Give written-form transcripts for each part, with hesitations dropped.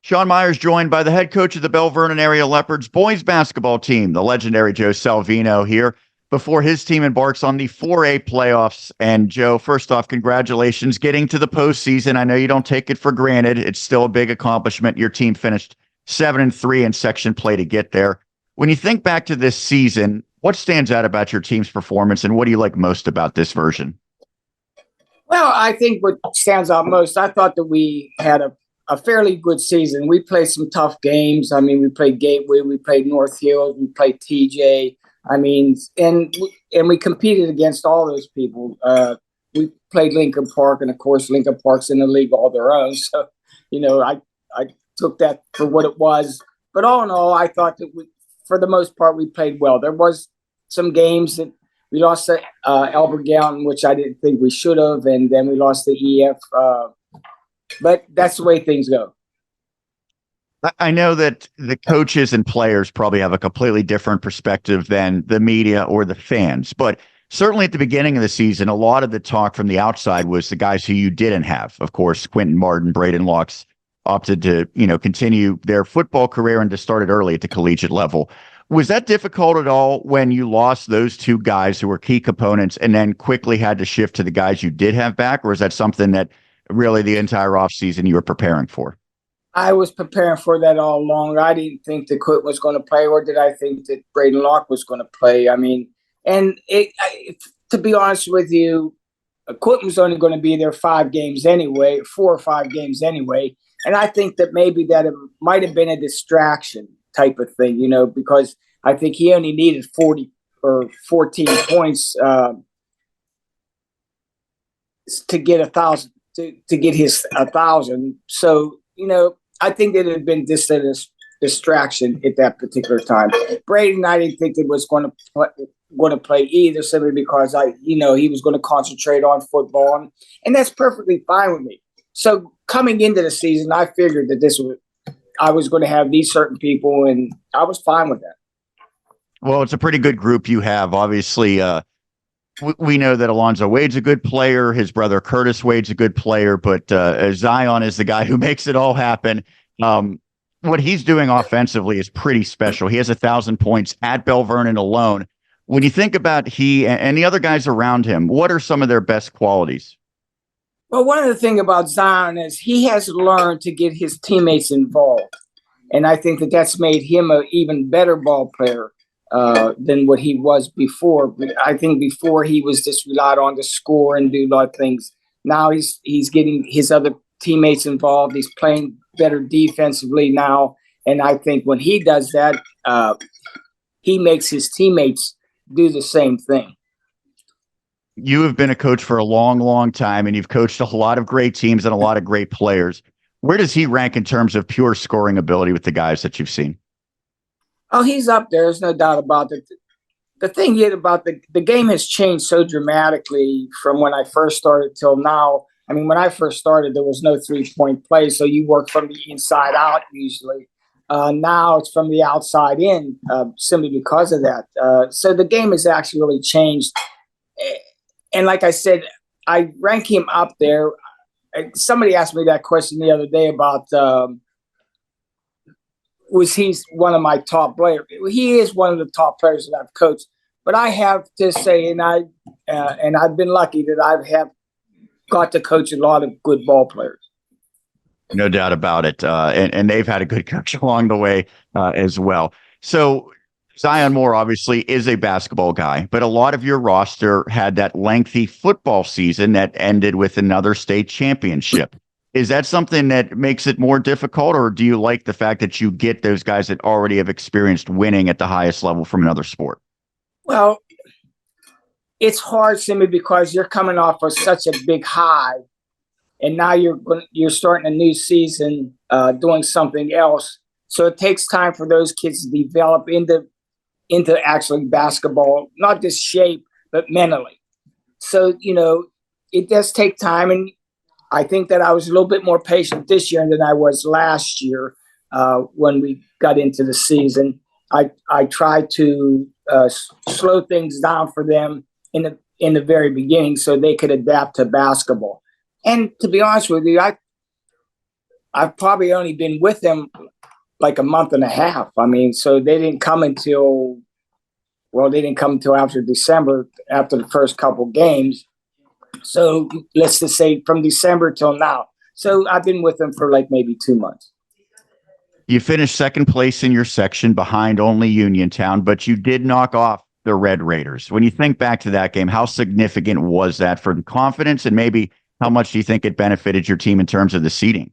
Sean Meyers joined by the head coach of the Belle Vernon area Leopards boys basketball team, the legendary Joe Salvino, here before his team embarks on the 4A playoffs. And Joe, first off, congratulations getting to the postseason. I know you don't take it for granted. It's still a big accomplishment. Your team finished 7-3 in section play to get there. When you think back to this season, what stands out about your team's performance and what do you like most about this version? Well, I think what stands out most, I thought that we had a fairly good season. We played some tough games. I mean, we played Gateway, we played North Hills, we played TJ. I mean, and we competed against all those people. We played Lincoln Park, and of course, Lincoln Park's in the league all their own. So, I took that for what it was. But all in all, I thought that for the most part, we played well. There was some games that we lost to Albert Galton, which I didn't think we should have, and then we lost to EF. But that's the way things go. I know that the coaches and players probably have a completely different perspective than the media or the fans, but certainly at the beginning of the season, a lot of the talk from the outside was the guys who you didn't have. Of course, Quentin Martin, Braden Locks opted to, continue their football career and to start it early at the collegiate level. Was that difficult at all when you lost those two guys who were key components and then quickly had to shift to the guys you did have back? Or is that something that really the entire offseason you were preparing for? I was preparing for that all along. I didn't think that Quentin was going to play, or did I think that Braden Locke was going to play? I mean, and to be honest with you, Quentin was only going to be there 5 games anyway, 4 or 5 games anyway. And I think that maybe that it might have been a distraction type of thing, because I think he only needed 40 or 14 points to get 1,000, to get his 1,000. So, I think that it had been just a distraction at that particular time. Braden, I didn't think it was going to play either, simply because he was going to concentrate on football, and that's perfectly fine with me. So coming into the season, I figured that I was going to have these certain people, and I was fine with that. Well, it's a pretty good group you have. Obviously, we know that Alonzo Wade's a good player. His brother Curtis Wade's a good player, but Zion is the guy who makes it all happen. What he's doing offensively is pretty special. He has 1,000 points at Belle Vernon alone. When you think about he and the other guys around him, what are some of their best qualities? Well, one of the things about Zion is he has learned to get his teammates involved. And I think that that's made him an even better ball player than what he was before. I think before he was just relied on to score and do a lot of things. Now he's getting his other teammates involved. He's playing better defensively now. And I think when he does that, he makes his teammates do the same thing. You have been a coach for a long, long time, and you've coached a lot of great teams and a lot of great players. Where does he rank in terms of pure scoring ability with the guys that you've seen? Oh, he's up there. There's no doubt about it. The thing is about the game has changed so dramatically from when I first started till now. I mean, when I first started, there was no 3-point play, so you work from the inside out usually. Now it's from the outside in, simply because of that. So the game has actually really changed. And like I said, I rank him up there. Somebody asked me that question the other day about was he one of my top players? He is one of the top players that I've coached. But I have to say, and I've been lucky that I have got to coach a lot of good ball players. No doubt about it. And they've had a good coach along the way as well. So Zion Moore obviously is a basketball guy, but a lot of your roster had that lengthy football season that ended with another state championship. Is that something that makes it more difficult, or do you like the fact that you get those guys that already have experienced winning at the highest level from another sport? Well, it's hard simply because you're coming off of such a big high, and now you're starting a new season doing something else. So it takes time for those kids to develop into actually basketball, not just shape, but mentally. So, it does take time. And I think that I was a little bit more patient this year than I was last year when we got into the season. I tried to slow things down for them in the very beginning so they could adapt to basketball. And to be honest with you, I've probably only been with them like a month and a half. I mean, so they didn't come until after December, after the first couple games. So let's just say from December till now. So I've been with them for like maybe 2 months. You finished second place in your section behind only Uniontown, but you did knock off the Red Raiders. When you think back to that game, how significant was that for the confidence, and maybe how much do you think it benefited your team in terms of the seeding?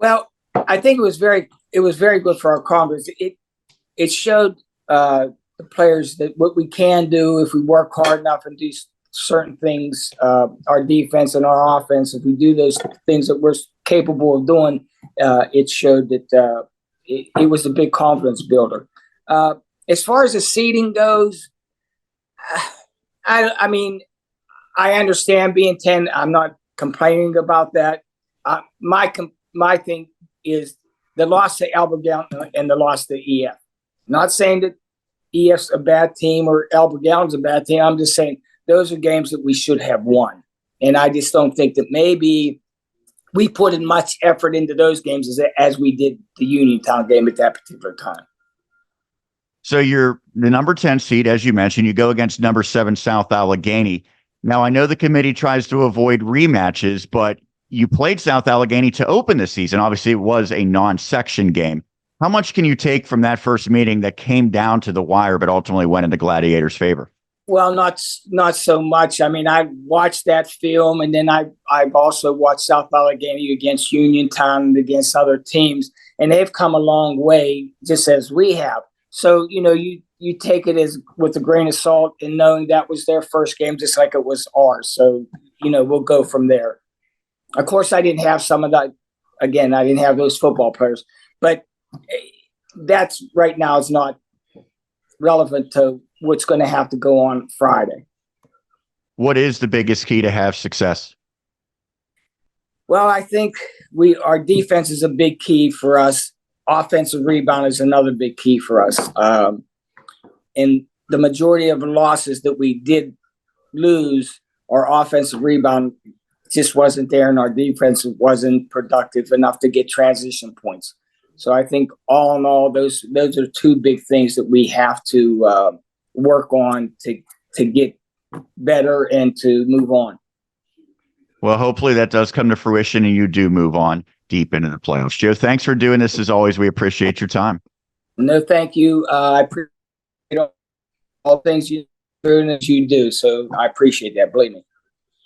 Well, I think it was very good for our confidence. It showed the players that what we can do if we work hard enough and do certain things, our defense and our offense, if we do those things that we're capable of doing, it showed that it was a big confidence builder. As far as the seeding goes, I mean, I understand being 10. I'm not complaining about that. My thing is the loss to Alberta and the loss to EF. Not saying that EF's a bad team or Alberta a bad team. I'm just saying those are games that we should have won. And I just don't think that maybe we put in much effort into those games as we did the Uniontown game at that particular time. So you're the number 10 seed, as you mentioned. You go against number 7 South Allegheny. Now, I know the committee tries to avoid rematches, but you played South Allegheny to open the season. Obviously, it was a non-section game. How much can you take from that first meeting that came down to the wire, but ultimately went in the Gladiators' favor? Well, not so much. I mean, I watched that film, and then I've also watched South Allegheny against Uniontown and against other teams, and they've come a long way, just as we have. So, you take it as with a grain of salt and knowing that was their first game, just like it was ours. So, we'll go from there. Of course, I didn't have some of that. Again, I didn't have those football players, but that's right now is not relevant to what's going to have to go on Friday. What is the biggest key to have success? Well, I think our defense is a big key for us. Offensive rebound is another big key for us. And the majority of the losses that we did lose, our offensive rebound just wasn't there, and our defense wasn't productive enough to get transition points. So I think all in all, those are two big things that we have to work on to get better and to move on. Well, hopefully that does come to fruition and you do move on deep into the playoffs. Joe, thanks for doing this. As always, we appreciate your time. No, thank you. I appreciate all things you do and as you do. So I appreciate that. Believe me.